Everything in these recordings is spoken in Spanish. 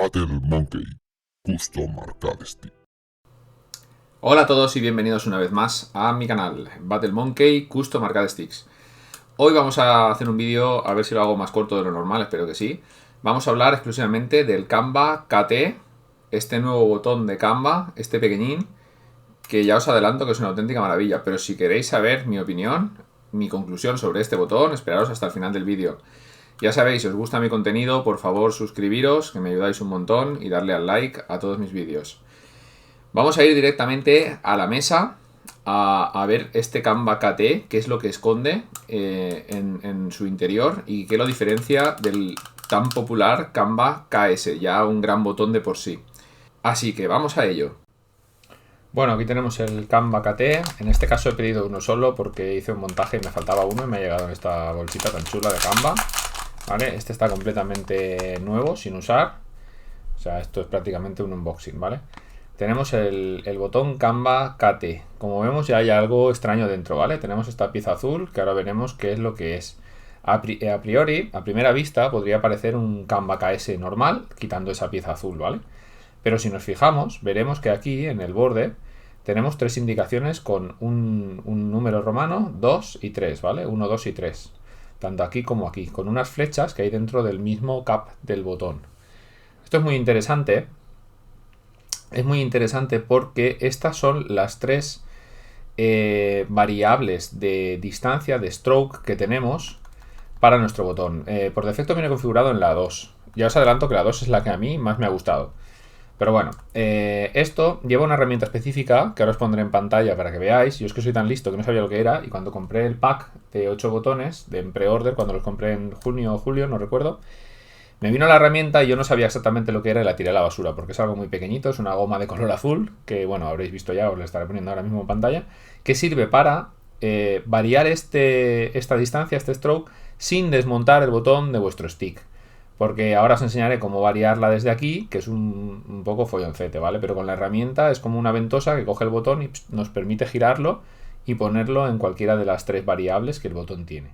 Battle Monkey Custom Arcade Stick. Hola a todos y bienvenidos una vez más a mi canal Battle Monkey Custom Arcade Sticks. Hoy vamos a hacer un vídeo, a ver si lo hago más corto de lo normal, espero que sí. Vamos a hablar exclusivamente del Canva KT, este nuevo botón de Canva, este pequeñín, que ya os adelanto que es una auténtica maravilla. Pero si queréis saber mi opinión, mi conclusión sobre este botón, esperaros hasta el final del vídeo. Ya sabéis, si os gusta mi contenido, por favor suscribiros, que me ayudáis un montón, y darle al like a todos mis vídeos. Vamos a ir directamente a la mesa a ver este Canva KT, qué es lo que esconde en su interior y qué lo diferencia del tan popular Canva KS, ya un gran botón de por sí. Así que vamos a ello. Bueno, aquí tenemos el Canva KT. En este caso he pedido uno solo porque hice un montaje y me faltaba uno y me ha llegado en esta bolsita tan chula de Canva. ¿Vale? Este está completamente nuevo, sin usar. O sea, esto es prácticamente un unboxing, ¿vale? Tenemos el botón Canva KT. Como vemos, ya hay algo extraño dentro, ¿vale? Tenemos esta pieza azul, que ahora veremos qué es lo que es. A priori, a primera vista, podría parecer un Canva KS normal, quitando esa pieza azul, ¿vale? Pero si nos fijamos, veremos que aquí, en el borde, tenemos tres indicaciones con un número romano, 2 y 3, ¿vale? 1, 2 y 3. Tanto aquí como aquí, con unas flechas que hay dentro del mismo cap del botón. Esto es muy interesante. Es muy interesante porque estas son las tres variables de distancia, de stroke, que tenemos para nuestro botón. Por defecto viene configurado en la 2. Ya os adelanto que la 2 es la que a mí más me ha gustado. Pero bueno, esto lleva una herramienta específica que ahora os pondré en pantalla para que veáis. Yo es que soy tan listo que no sabía lo que era, y cuando compré el pack de 8 botones de pre-order, cuando los compré en junio o julio, no recuerdo, me vino la herramienta y yo no sabía exactamente lo que era y la tiré a la basura, porque es algo muy pequeñito, es una goma de color azul, que bueno, habréis visto ya, os la estaré poniendo ahora mismo en pantalla, que sirve para variar esta distancia, este stroke, sin desmontar el botón de vuestro stick. Porque ahora os enseñaré cómo variarla desde aquí, que es un poco folloncete, ¿vale? Pero con la herramienta es como una ventosa que coge el botón y nos permite girarlo y ponerlo en cualquiera de las tres variables que el botón tiene.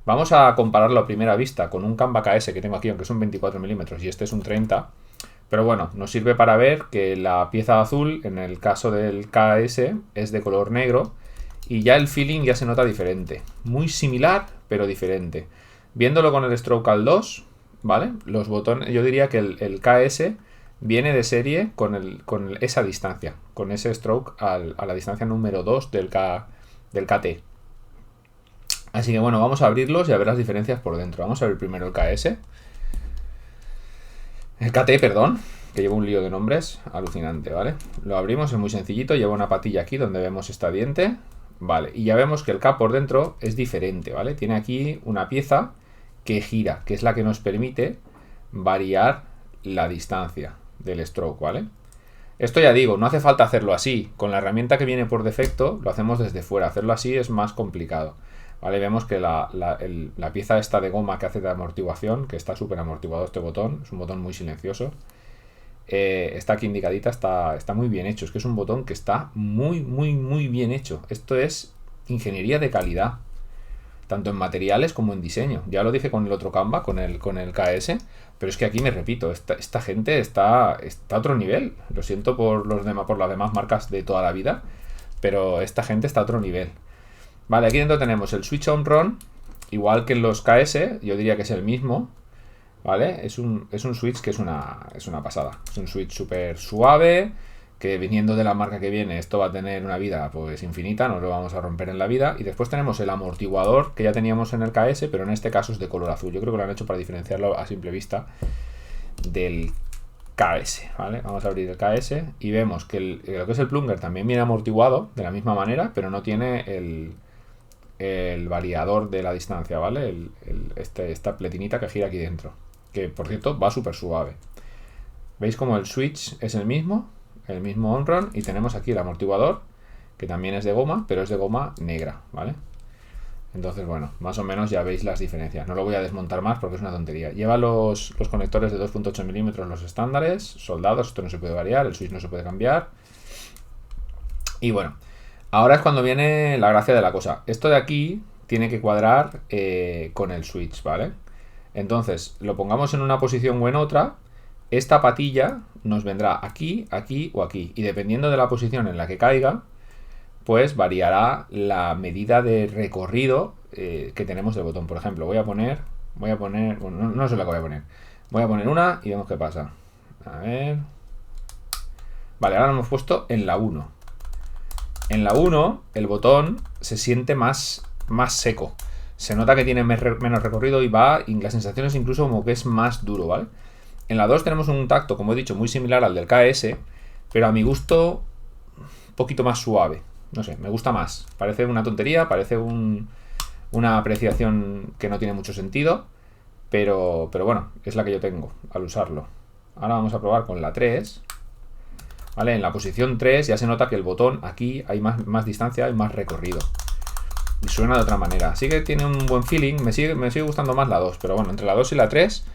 Vamos a compararlo a primera vista con un Canva KS que tengo aquí, aunque son 24 milímetros y este es un 30. Pero bueno, nos sirve para ver que la pieza azul, en el caso del KS, es de color negro y ya el feeling ya se nota diferente. Muy similar, pero diferente. Viéndolo con el stroke al 2, ¿vale? Los botones, yo diría que el KS viene de serie con esa distancia, con ese stroke a la distancia número 2 del KT. Así que bueno, vamos a abrirlos y a ver las diferencias por dentro. Vamos a abrir primero el KS. El KT, perdón, que lleva un lío de nombres alucinante, ¿vale? Lo abrimos, es muy sencillito, lleva una patilla aquí donde vemos esta diente, ¿vale? Y ya vemos que el cap por dentro es diferente, ¿vale? Tiene aquí una pieza que gira, que es la que nos permite variar la distancia del stroke, ¿vale? Esto ya digo, no hace falta hacerlo así. Con la herramienta que viene por defecto, lo hacemos desde fuera. Hacerlo así es más complicado. ¿Vale? Vemos que la pieza esta de goma que hace de amortiguación, que está súper amortiguado este botón, es un botón muy silencioso, está aquí indicadita, está muy bien hecho. Es que es un botón que está muy bien hecho. Esto es ingeniería de calidad, tanto en materiales como en diseño. Ya lo dije con el otro Canva, con el KS, pero es que aquí me repito, esta gente está a otro nivel. Lo siento por las demás marcas de toda la vida, pero esta gente está a otro nivel. Vale, aquí dentro tenemos el switch on-run, igual que en los KS, yo diría que es el mismo, ¿vale? Es un switch que es una pasada. Es un switch súper suave, que viniendo de la marca que viene, esto va a tener una vida pues infinita, no lo vamos a romper en la vida. Y después tenemos el amortiguador que ya teníamos en el KS, pero en este caso es de color azul. Yo creo que lo han hecho para diferenciarlo a simple vista del KS, ¿vale? Vamos a abrir el KS y vemos que lo que es el plunger también viene amortiguado de la misma manera, pero no tiene el variador de la distancia, ¿vale? Esta pletinita que gira aquí dentro, que por cierto va súper suave. ¿Veis como el switch es el mismo on-run? Y tenemos aquí el amortiguador, que también es de goma, pero es de goma negra, ¿vale? Entonces, bueno, más o menos ya veis las diferencias. No lo voy a desmontar más porque es una tontería. Lleva los conectores de 2.8 milímetros, los estándares, soldados. Esto no se puede variar, el switch no se puede cambiar. Y bueno, Ahora es cuando viene la gracia de la cosa. Esto de aquí tiene que cuadrar con el switch, ¿vale? Entonces, lo pongamos en una posición o en otra. Esta patilla nos vendrá aquí, aquí o aquí. Y dependiendo de la posición en la que caiga, pues variará la medida de recorrido que tenemos del botón. Por ejemplo, voy a poner, bueno, no sé la que voy a poner. Voy a poner una y vemos qué pasa. A ver. Vale, ahora lo hemos puesto en la 1. En la 1 el botón se siente más seco. Se nota que tiene menos recorrido y la sensación es incluso como que es más duro, ¿vale? En la 2 tenemos un tacto, como he dicho, muy similar al del KS, pero a mi gusto un poquito más suave. No sé, me gusta más. Parece una tontería, parece una apreciación que no tiene mucho sentido, pero bueno, es la que yo tengo al usarlo. Ahora vamos a probar con la 3. ¿Vale? En la posición 3 ya se nota que el botón aquí hay más distancia, hay más recorrido. Y suena de otra manera. Sí que tiene un buen feeling. Me sigue gustando más la 2. Pero bueno, entre la 2 y la 3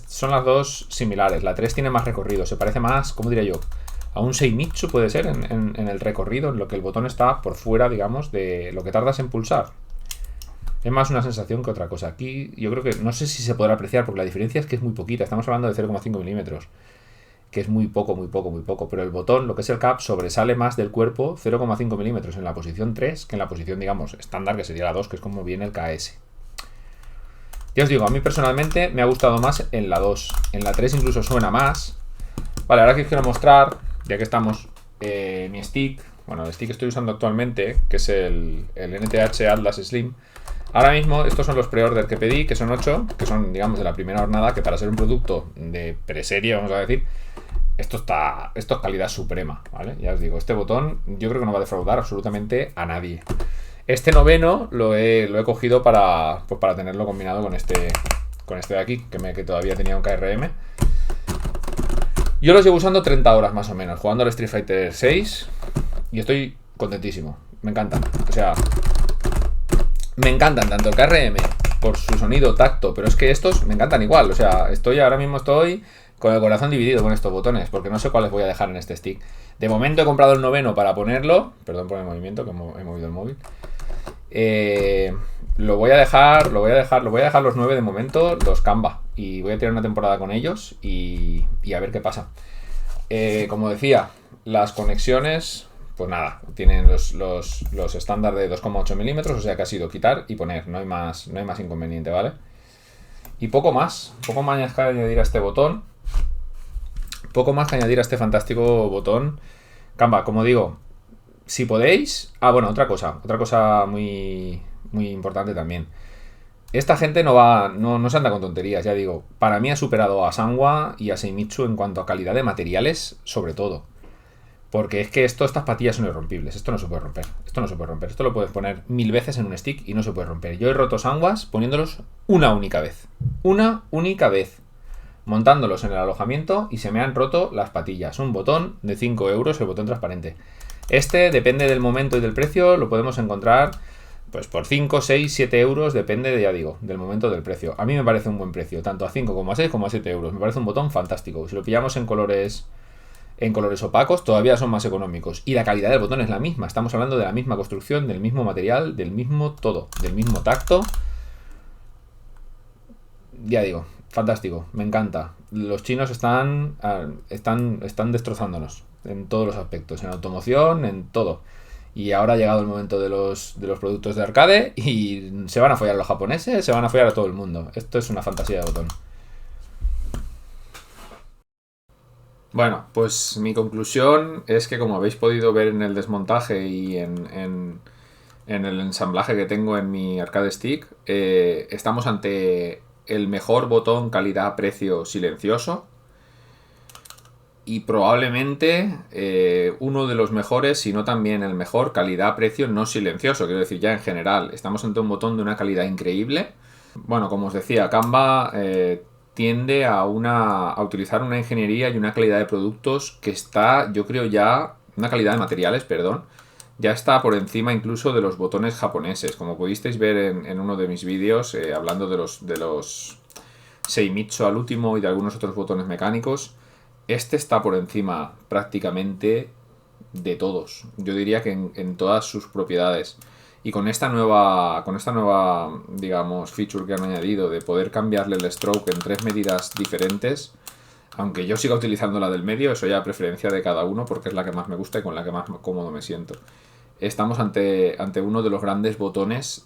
son las dos similares. La 3 tiene más recorrido. Se parece más, ¿cómo diría yo? A un Seimitsu puede ser en el recorrido, en lo que el botón está por fuera, digamos, de lo que tardas en pulsar. Es más una sensación que otra cosa. Aquí yo creo que no sé si se podrá apreciar porque la diferencia es que es muy poquita. Estamos hablando de 0,5 milímetros. Que es muy poco, pero el botón, lo que es el cap, sobresale más del cuerpo 0,5 milímetros en la posición 3 que en la posición, digamos, estándar, que sería la 2, que es como viene el KS. Ya os digo, a mí personalmente me ha gustado más en la 2. En la 3 incluso suena más. Vale, ahora que os quiero mostrar, ya que estamos, mi stick. Bueno, el stick que estoy usando actualmente, que es el NTH Atlas Slim. Ahora mismo, estos son los pre-order que pedí, que son 8, que son, digamos, de la primera jornada, que para ser un producto de preserie, vamos a decir, esto es calidad suprema, ¿vale? Ya os digo, este botón yo creo que no va a defraudar absolutamente a nadie. Este noveno lo he cogido para tenerlo combinado con este de aquí, que todavía tenía un KRM. Yo los llevo usando 30 horas más o menos, jugando al Street Fighter 6 y estoy contentísimo. Me encantan. O sea, me encantan tanto el KRM por su sonido, tacto, pero es que estos me encantan igual. O sea, ahora mismo estoy con el corazón dividido con estos botones, porque no sé cuáles voy a dejar en este stick. De momento he comprado el noveno para ponerlo. Perdón por el movimiento, que he movido el móvil. Lo voy a dejar los 9 de momento, los Canva. Y voy a tirar una temporada con ellos y a ver qué pasa. Como decía, las conexiones, pues nada, tienen los estándar de 2,8 milímetros, o sea que ha sido quitar y poner, no hay más inconveniente, ¿vale? Y poco más que añadir a este botón. Poco más que añadir a este fantástico botón. Canva, como digo, si podéis... Ah, bueno, otra cosa muy, muy importante también. Esta gente no se anda con tonterías, ya digo. Para mí ha superado a Sanwa y a Seimitsu en cuanto a calidad de materiales, sobre todo. Porque es que estas patillas son irrompibles. Esto no se puede romper. Esto lo puedes poner 1000 veces en un stick y no se puede romper. Yo he roto Sanwas poniéndolos una única vez. Montándolos en el alojamiento y se me han roto las patillas. Un botón de 5 euros, el botón transparente. Este, depende del momento y del precio, lo podemos encontrar pues por 5, 6, 7 euros, depende, ya digo, del momento del precio. A mí me parece un buen precio, tanto a 5 como a 6 como a 7 euros. Me parece un botón fantástico. Si lo pillamos en colores opacos, todavía son más económicos. Y la calidad del botón es la misma. Estamos hablando de la misma construcción, del mismo material, del mismo todo, del mismo tacto. Ya digo, fantástico, me encanta. Los chinos están destrozándonos en todos los aspectos, en automoción, en todo. Y ahora ha llegado el momento de los productos de arcade y se van a follar a los japoneses, se van a follar a todo el mundo. Esto es una fantasía de botón. Bueno, pues mi conclusión es que, como habéis podido ver en el desmontaje y en el ensamblaje que tengo en mi arcade stick, estamos ante el mejor botón calidad-precio silencioso y probablemente uno de los mejores, si no también el mejor calidad-precio no silencioso. Quiero decir, ya en general, estamos ante un botón de una calidad increíble. Bueno, como os decía, Canva tiende a utilizar una ingeniería y una calidad de productos que está, yo creo ya, una calidad de materiales, perdón, ya está por encima incluso de los botones japoneses. Como pudisteis ver en uno de mis vídeos, hablando de los Seimitsu al último y de algunos otros botones mecánicos, este está por encima prácticamente de todos. Yo diría que en todas sus propiedades. Y con esta nueva, digamos, feature que han añadido de poder cambiarle el stroke en 3 medidas diferentes, aunque yo siga utilizando la del medio, eso ya a preferencia de cada uno porque es la que más me gusta y con la que más cómodo me siento. Estamos ante uno de los grandes botones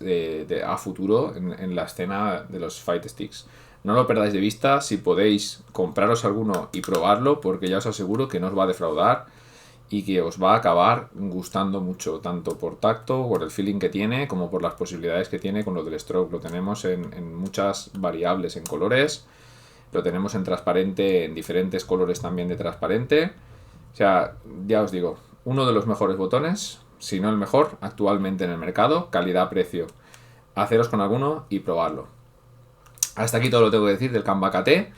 a futuro en la escena de los Fight Sticks. No lo perdáis de vista, si podéis compraros alguno y probarlo, porque ya os aseguro que no os va a defraudar y que os va a acabar gustando mucho, tanto por tacto, por el feeling que tiene, como por las posibilidades que tiene con lo del stroke. Lo tenemos en muchas variables, en colores, lo tenemos en transparente, en diferentes colores también de transparente. O sea, ya os digo, uno de los mejores botones, si no el mejor, actualmente en el mercado, calidad-precio. Haceros con alguno y probarlo. Hasta aquí todo lo que tengo que decir del Canva KT.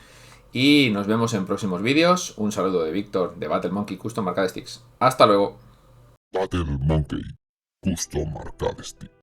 Y nos vemos en próximos vídeos. Un saludo de Víctor de Battle Monkey Custom Arcade Sticks. Hasta luego. Battle Monkey Custom Arcade Stick.